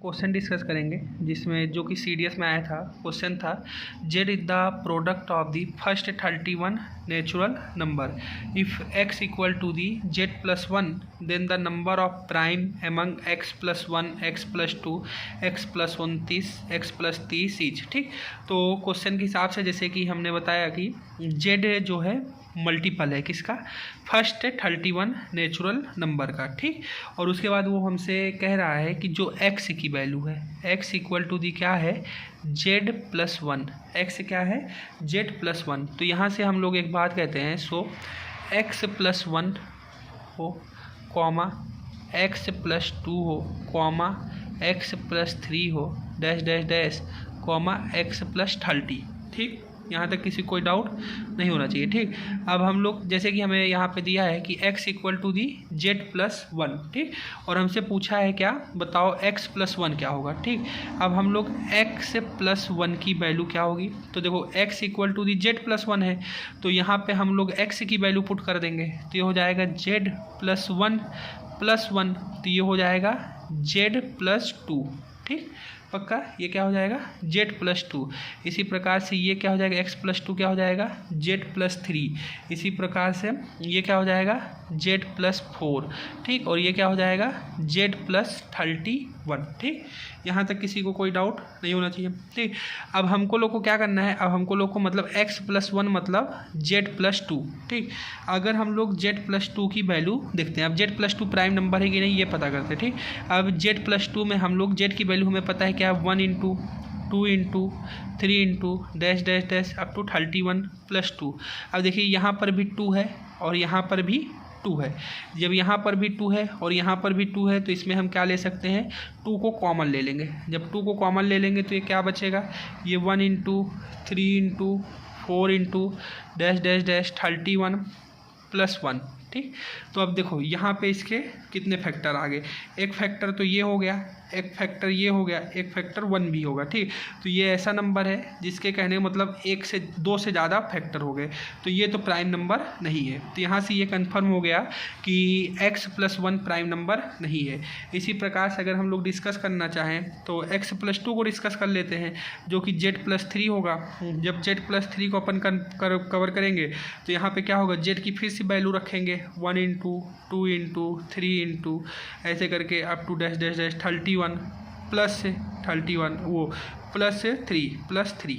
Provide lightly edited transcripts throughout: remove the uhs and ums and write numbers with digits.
Question discuss करेंगे जिसमें जो कि CDS में आया था। क्वेश्चन था z is the product of the first 31 natural number. If x equal to the z plus 1 then the number of prime among x plus 1 x plus 2 x plus 29 x plus 30 each. ठीक, तो question के हिसाब से जैसे कि हमने बताया कि जेड जो है मल्टीपल है किसका, फर्स्ट 31 नेचुरल नंबर का। ठीक, और उसके बाद वो हमसे कह रहा है कि जो x की वैल्यू है x इक्वल टू दी क्या है z प्लस 1, x क्या है z प्लस 1। तो यहाँ से हम लोग एक बात कहते हैं, सो x प्लस 1 हो कॉमा x प्लस 2 हो कॉमा x प्लस 3 हो dash dash dash comma x plus 30। ठीक, यहाँ तक किसी कोई डाउट नहीं होना चाहिए। ठीक, अब हम लोग जैसे कि हमें यहाँ पे दिया है कि x equal to the z plus 1। ठीक, और हमसे पूछा है क्या, बताओ x प्लस 1 क्या होगा। ठीक, अब हम लोग x प्लस 1 की वैल्यू क्या होगी, तो देखो x equal to the z plus 1 है, तो यहाँ पे हम लोग x की वैल्यू पुट कर देंगे, तो ये हो जाएगा जेड प्लस 1 प्लस 1, तो ये हो जाएगा जेड प्लस 2। ठीक, पक्का ये क्या हो जाएगा z प्लस 2। इसी प्रकार से ये क्या हो जाएगा x प्लस 2 क्या हो जाएगा z प्लस 3। इसी प्रकार से ये क्या हो जाएगा z प्लस 4। ठीक, और ये क्या हो जाएगा z प्लस 31। ठीक, यहाँ तक किसी को कोई डाउट नहीं होना चाहिए। ठीक, अब हमको लोग को क्या करना है, अब हमको लोग को मतलब x प्लस 1 मतलब z प्लस 2। ठीक, अगर हम लोग z प्लस 2 की वैल्यू देखते हैं, अब z प्लस 2 प्राइम नंबर है कि नहीं ये पता करते हैं। ठीक, अब z प्लस 2 में हम लोग z की वैल्यू हमें पता है क्या, 1 into 2 into 3 into dash dash dash up to 31 plus 2। अब देखिए यहाँ पर भी 2 है और यहाँ पर भी 2 है। जब यहाँ पर भी 2 है और यहाँ पर भी 2 है तो इसमें हम क्या ले सकते हैं, 2 को कॉमन ले लेंगे। जब 2 को कॉमन ले लेंगे तो ये क्या बचेगा, ये 1 into 3 into 4 into dash dash dash 31 plus 1। ठीक, तो अब देखो यहाँ पे इसके कितने फैक्टर आ गए, एक फैक्टर तो ये हो गया, एक फैक्टर ये हो गया, एक फैक्टर 1 भी होगा। ठीक, तो ये ऐसा नंबर है जिसके कहने मतलब 1 से 2 से ज़्यादा फैक्टर हो गए, तो ये तो प्राइम नंबर नहीं है। तो यहाँ से ये कंफर्म हो गया कि x प्लस 1 प्राइम नंबर नहीं है। इसी प्रकार से अगर हम लोग डिस्कस करना चाहें तो x प्लस 2 को डिस्कस कर लेते हैं, जो कि z प्लस 3 होगा। जब z प्लस 3 को अपन कवर करेंगे तो यहाँ पर क्या होगा, z की फिर से वैल्यू रखेंगे 1 इंटू 2 इंटू 3 इंटू ऐसे करके up to dash dash dash 31 plus 31 वो प्लस 3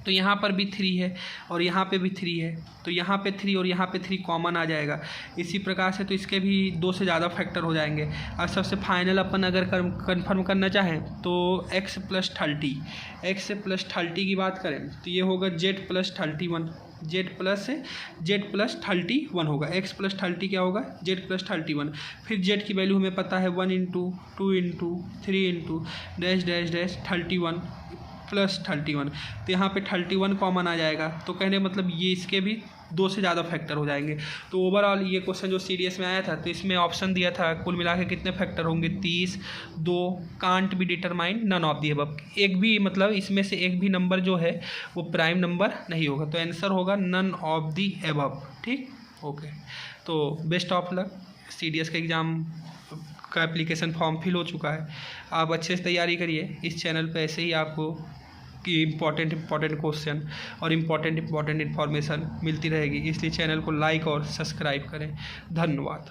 तो यहाँ पर भी 3 है और यहाँ पे भी 3 है, तो यहाँ पे 3 और यहाँ पे 3 कॉमन आ जाएगा। इसी प्रकार से तो इसके भी 2 से ज़्यादा फैक्टर हो जाएंगे। और सबसे फाइनल अपन अगर कंफर्म करना चाहें तो x प्लस 30 की बात करें तो ये होगा z प्लस 31, z प्लस 31 होगा। x प्लस 30 क्या होगा, z प्लस 31। फिर z की वैल्यू हमें पता है 1 into 2 into 3 into dash dash dash 31 plus 31, तो यहाँ पे 31 कॉमन आ जाएगा। तो कहने मतलब ये इसके भी 2 से ज़्यादा फैक्टर हो जाएंगे। तो ओवरऑल ये क्वेश्चन जो CDS में आया था तो इसमें ऑप्शन दिया था कुल मिला के कितने फैक्टर होंगे, 30, 2 can't be determine none of the above. एक भी मतलब इसमें से एक भी नंबर जो है वो प्राइम नंबर नहीं होगा, तो आंसर होगा नन ऑफ दी अबव। ठीक, ओके, तो बेस्ट ऑफ लक। CDS का एग्ज़ाम का एप्लीकेशन फॉर्म फिल हो चुका है, आप अच्छे से तैयारी करिए। इस चैनल पे ऐसे ही आपको कि इम्पॉर्टेंट क्वेश्चन और इम्पॉर्टेंट इन्फॉर्मेशन मिलती रहेगी, इसलिए चैनल को लाइक और सब्सक्राइब करें। धन्यवाद।